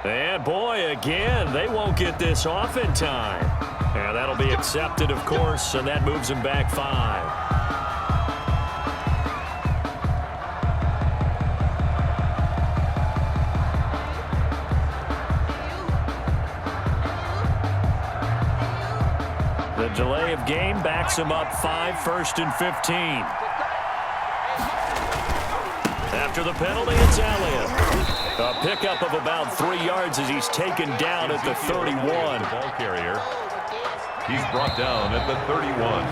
And boy, again, they won't get this off in time. And that'll be accepted, of course, and that moves them back 5. The delay of game backs him up 5, 1st and 15. After the penalty, it's Elliott. A pickup of about 3 yards as he's taken down at the 31. Ball carrier. He's brought down at the 31.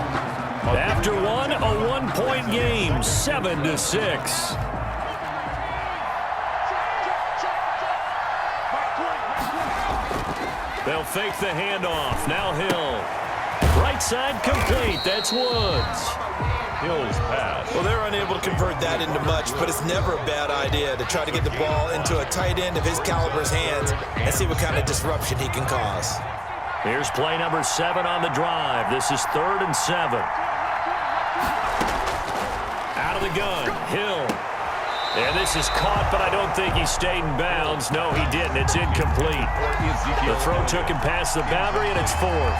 After one, a 1-point game, 7-6. They'll fake the handoff. Now Hill. Right side complete. That's Woods. Hill's pass. Well, they're unable to convert that into much, but it's never a bad idea to try to get the ball into a tight end of his caliber's hands and see what kind of disruption he can cause. Here's play number 7 on the drive. This is 3rd and 7. Out of the gun, Hill. And this is caught, but I don't think he stayed in bounds. No, he didn't. It's incomplete. The throw took him past the boundary, and it's 4th.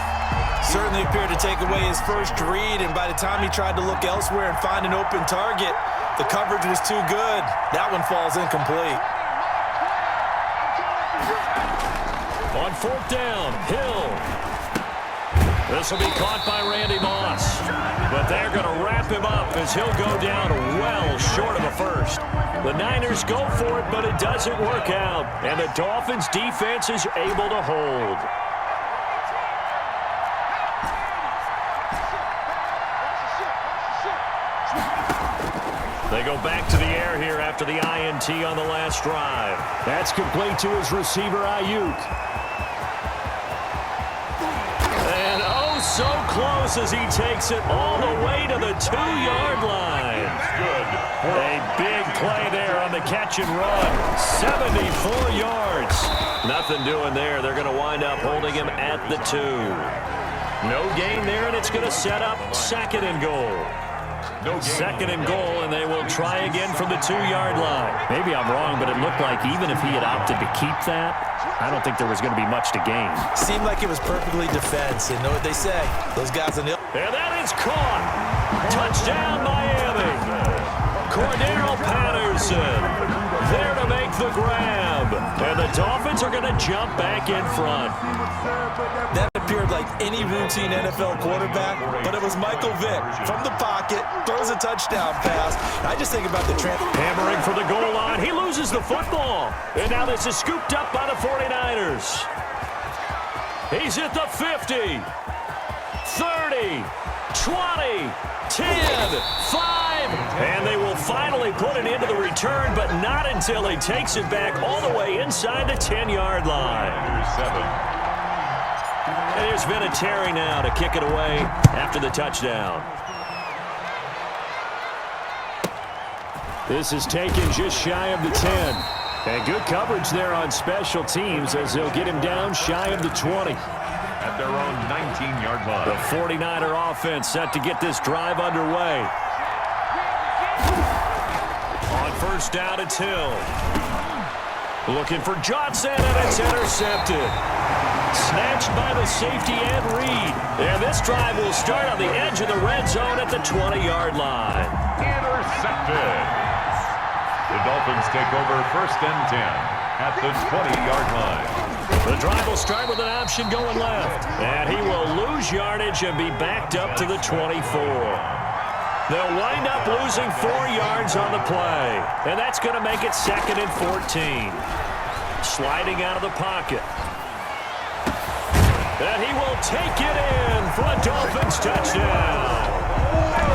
Certainly appeared to take away his first read, and by the time he tried to look elsewhere and find an open target, the coverage was too good. That one falls incomplete. On 4th down, Hill. This will be caught by Randy Moss. But they're going to wrap him up as he'll go down well short of a first. The Niners go for it, but it doesn't work out. And the Dolphins' defense is able to hold. They go back to the air here after the INT on the last drive. That's complete to his receiver, Ayuk. And oh, so close as he takes it all the way to the 2-yard line. Good. A big play there on the catch and run. 74 yards. Nothing doing there. They're going to wind up holding him at the 2. No gain there, and it's going to set up 2nd and goal. No gain. 2nd and goal, and they will try again from the 2-yard line. Maybe I'm wrong, but it looked like even if he had opted to keep that, I don't think there was going to be much to gain. Seemed like it was perfectly defense. You know what they say. Those guys in the... And that is caught. Touchdown, Miami. Cordero Patterson there to make the grab. And the Dolphins are going to jump back in front. That appeared like any routine NFL quarterback, but it was Michael Vick from the pocket, throws a touchdown pass. I just think about the hammering for the goal line. He loses the football. And now this is scooped up by the 49ers. He's at the 50, 30, 20, 10, 5, and they will finally put it into the return, but not until he takes it back all the way inside the 10-yard line. And there's Vinatieri now to kick it away after the touchdown. This is taken just shy of the 10. And good coverage there on special teams as they'll get him down shy of the 20. At their own 19-yard line. The 49er offense set to get this drive underway. On 1st down, it's Hill. Looking for Johnson, and it's intercepted. Snatched by the safety and Reed. And this drive will start on the edge of the red zone at the 20-yard line. Intercepted. The Dolphins take over 1st and 10 at the 20-yard line. The drive will start with an option going left. And he will lose yardage and be backed up to the 24. They'll wind up losing 4 yards on the play. And that's going to make it 2nd and 14. Sliding out of the pocket. And he will take it in for a Dolphins touchdown.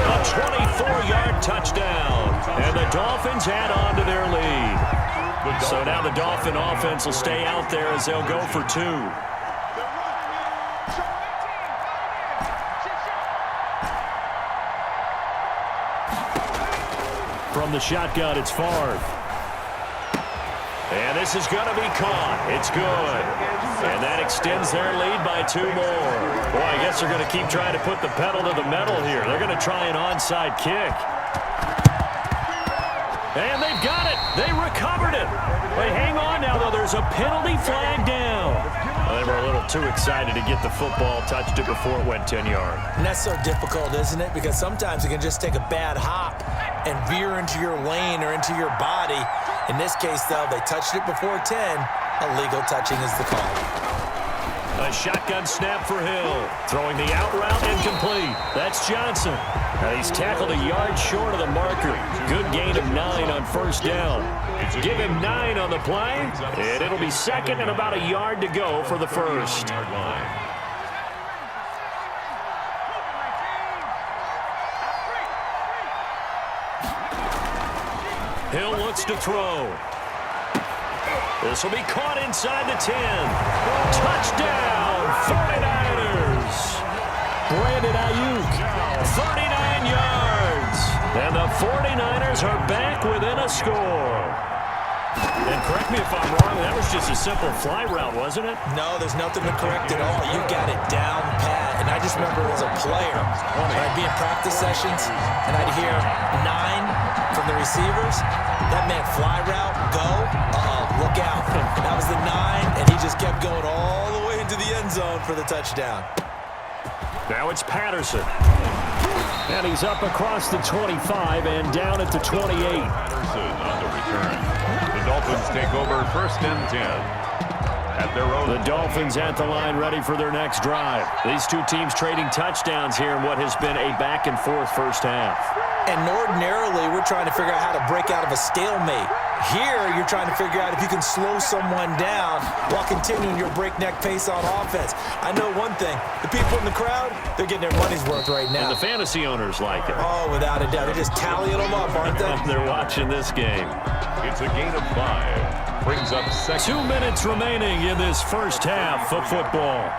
A 24-yard touchdown. And the Dolphins add on to their lead. So now the Dolphin offense will stay out there as they'll go for 2. From the shotgun, it's Favre. And this is going to be caught. It's good. And that extends their lead by 2 more. Boy, I guess they're going to keep trying to put the pedal to the metal here. They're going to try an onside kick. And they've got it. They recovered it. But hang on now, though. There's a penalty flag down. Well, they were a little too excited to get the football, touched it before it went 10 yards. And that's so difficult, isn't it? Because sometimes it can just take a bad hop and veer into your lane or into your body. In this case, though, they touched it before 10. Illegal touching is the call. A shotgun snap for Hill. Throwing the out route incomplete. That's Johnson. Now he's tackled a yard short of the marker. Good gain of 9 on first down. Give him 9 on the play, and it'll be second and about a yard to go for the first. Hill looks to throw. This will be caught inside the 10. Touchdown, 49ers. Brandon Ayuk, 39 yards. And the 49ers are back within a score. And correct me if I'm wrong, that was just a simple fly route, wasn't it? No, there's nothing to correct at all. You got it down pat. And I just remember as a player, when I'd be in practice sessions, and I'd hear 9 from the receivers. That meant fly route, go, look out. That was the 9, and he just kept going all the way into the end zone for the touchdown. Now it's Patterson. And he's up across the 25 and down at the 28. Patterson on the return. The Dolphins take over first and 10. At their own. The Dolphins at the line ready for their next drive. These two teams trading touchdowns here in what has been a back-and-forth first half. And ordinarily, we're trying to figure out how to break out of a stalemate. Here, you're trying to figure out if you can slow someone down while continuing your breakneck pace on offense. I know one thing. The people in the crowd, they're getting their money's worth right now. And the fantasy owners like it. Oh, without a doubt. They're just tallying them up, aren't they? They're watching this game. It's a gain of 5. Brings up second. 2 minutes remaining in this first half of football.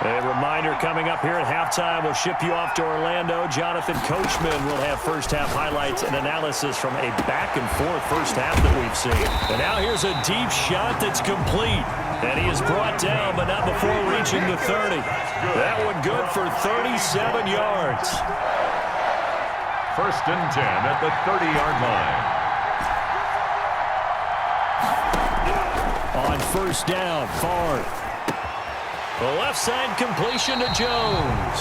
A reminder coming up here at halftime. We'll ship you off to Orlando. Jonathan Coachman will have first-half highlights and analysis from a back-and-forth first half that we've seen. And now here's a deep shot that's complete. And he is brought down, but not before reaching the 30. That one good for 37 yards. First and 10 at the 30-yard line. On first down, Favre. The left side completion to Jones.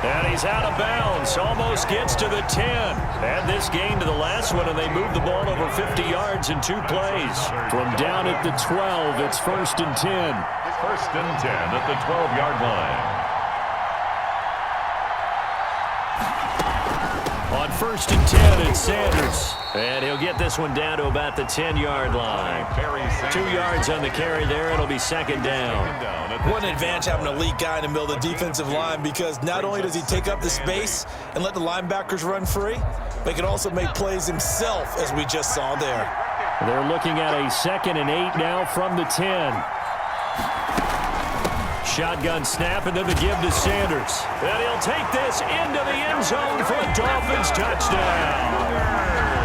And he's out of bounds. Almost gets to the 10. Add this gain to the last one, and they move the ball over 50 yards in 2 plays. From down at the 12, it's first and 10. First and 10 at the 12-yard line. On first and 10, it's Sanders. And he'll get this one down to about the 10-yard line. 2 yards on the carry there. It'll be second down. What an advantage having an elite guy in the middle of the defensive line, because not only does he take up the space and let the linebackers run free, but he can also make plays himself, as we just saw there. They're looking at a 2nd and 8 now from the 10. Shotgun snap, and then the give to Sanders. And he'll take this into the end zone for a Dolphins touchdown.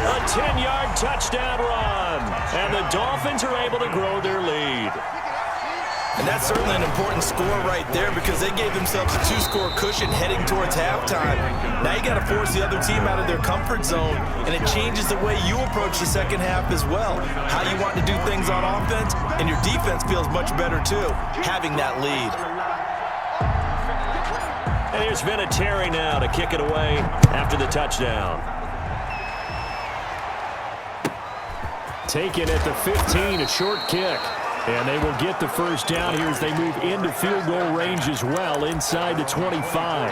A 10-yard touchdown run. And the Dolphins are able to grow their lead. And that's certainly an important score right there, because they gave themselves a 2-score cushion heading towards halftime. Now you got to force the other team out of their comfort zone, and it changes the way you approach the second half as well. How you want to do things on offense, and your defense feels much better too, having that lead. And here's Vinatieri now to kick it away after the touchdown. Taken at the 15, a short kick. And they will get the first down here as they move into field goal range as well, inside the 25.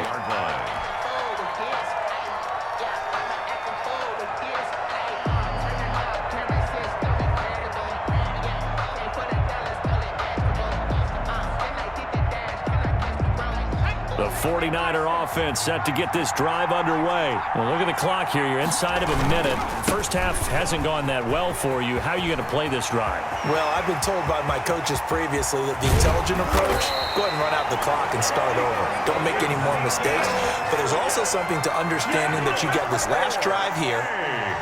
The 49er offense set to get this drive underway. Well, look at the clock here. You're inside of a minute. First half hasn't gone that well for you. How are you going to play this drive? Well, I've been told by my coaches previously that the intelligent approach, go ahead and run out the clock and start over. Don't make any more mistakes. But there's also something to understanding that you get this last drive here.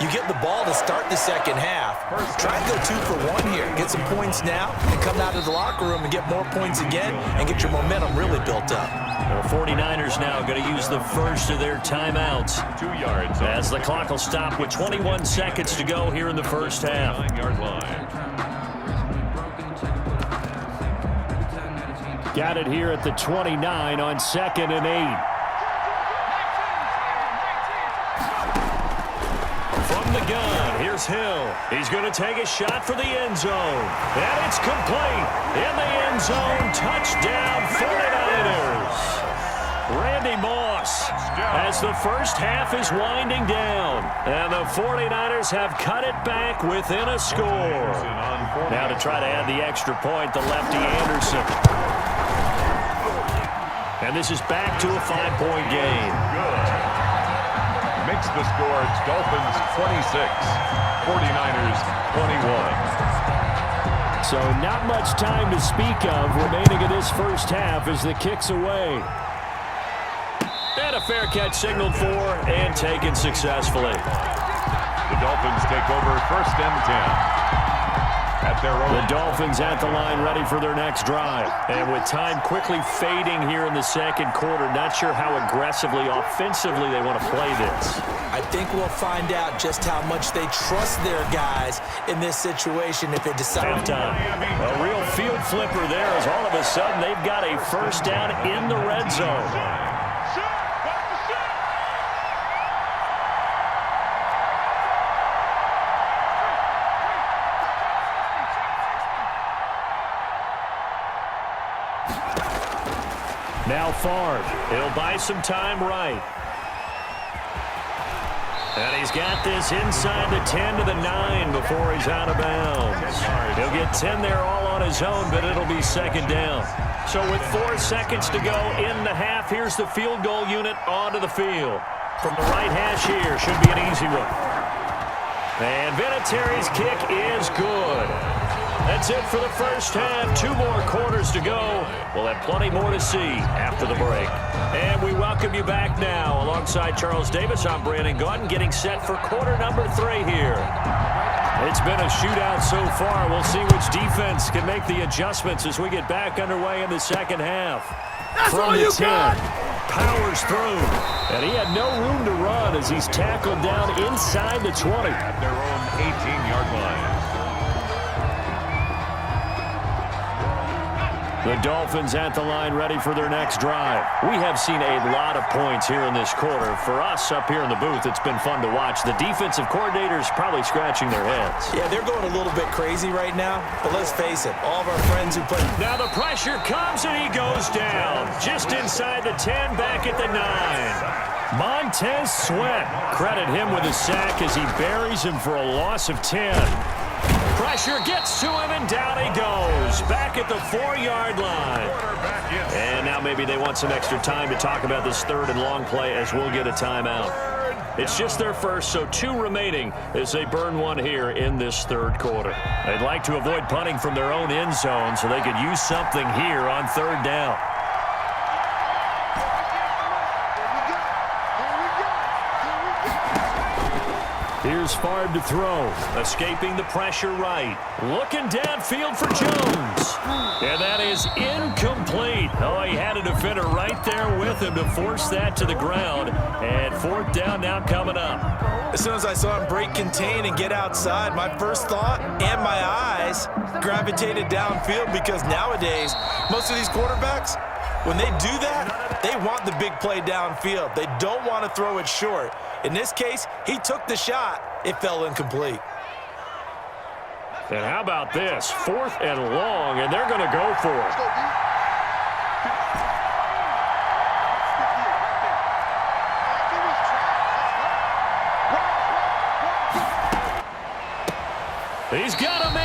You get the ball to start the second half. Try and go 2 for 1 here. Get some points now and come out of the locker room and get more points again and get your momentum really built up. The 49ers now going to use the first of their timeouts 2 yards as the clock will stop with 21 seconds to go here in the first half. 9-yard line. Got it here at the 29 on 2nd and 8. From the gun, here's Hill. He's going to take a shot for the end zone. And it's complete. In the end zone, touchdown 49ers. Randy Moss as the first half is winding down. And the 49ers have cut it back within a score. Now to try to add the extra point, the lefty Anderson. And this is back to a 5-point game. Good. Makes the score. It's Dolphins 26, 49ers 21. So not much time to speak of remaining in this first half as the kick's away. And a fair catch signaled for and taken successfully. The Dolphins take over 1st and 10. At their own. The Dolphins at the line ready for their next drive. And with time quickly fading here in the second quarter, not sure how aggressively, offensively they want to play this. I think we'll find out just how much they trust their guys in this situation if they decide. Halftime. A real field flipper there as all of a sudden they've got a first down in the red zone. Now Favre. He'll buy some time right. And he's got this inside the 10 to the 9 before he's out of bounds. He'll get 10 there all on his own, but it'll be 2nd down. So with 4 seconds to go in the half, here's the field goal unit onto the field. From the right hash here, should be an easy one. And Vinatieri's kick is good. That's it for the first half. 2 more quarters to go. We'll have plenty more to see after the break. And we welcome you back now. Alongside Charles Davis, I'm Brandon Gaudin, getting set for quarter number 3 here. It's been a shootout so far. We'll see which defense can make the adjustments as we get back underway in the second half. That's all you got! Powers through. And he had no room to run as he's tackled down inside the 20. At their own 18-yard line. The Dolphins at the line ready for their next drive. We have seen a lot of points here in this quarter. For us up here in the booth, it's been fun to watch. The defensive coordinators probably scratching their heads. Yeah, they're going a little bit crazy right now, but let's face it, all of our friends who play. Now the pressure comes and he goes down. Just inside the 10, back at the 9. Montez Sweat. Credit him with a sack as he buries him for a loss of 10. Pressure gets to him, and down he goes. Back at the 4-yard line. And now maybe they want some extra time to talk about this 3rd and long play as we'll get a timeout. It's just their first, so 2 remaining as they burn 1 here in this 3rd quarter. They'd like to avoid punting from their own end zone so they could use something here on 3rd down. Here's Favre to throw. Escaping the pressure right. Looking downfield for Jones. And that is incomplete. Oh, he had a defender right there with him to force that to the ground. And 4th down now coming up. As soon as I saw him break contain and get outside, my first thought and my eyes gravitated downfield because nowadays, most of these quarterbacks, when they do that, they want the big play downfield. They don't want to throw it short. In this case, he took the shot. It fell incomplete. And how about this? 4th and long, and they're going to go for it. He's got a man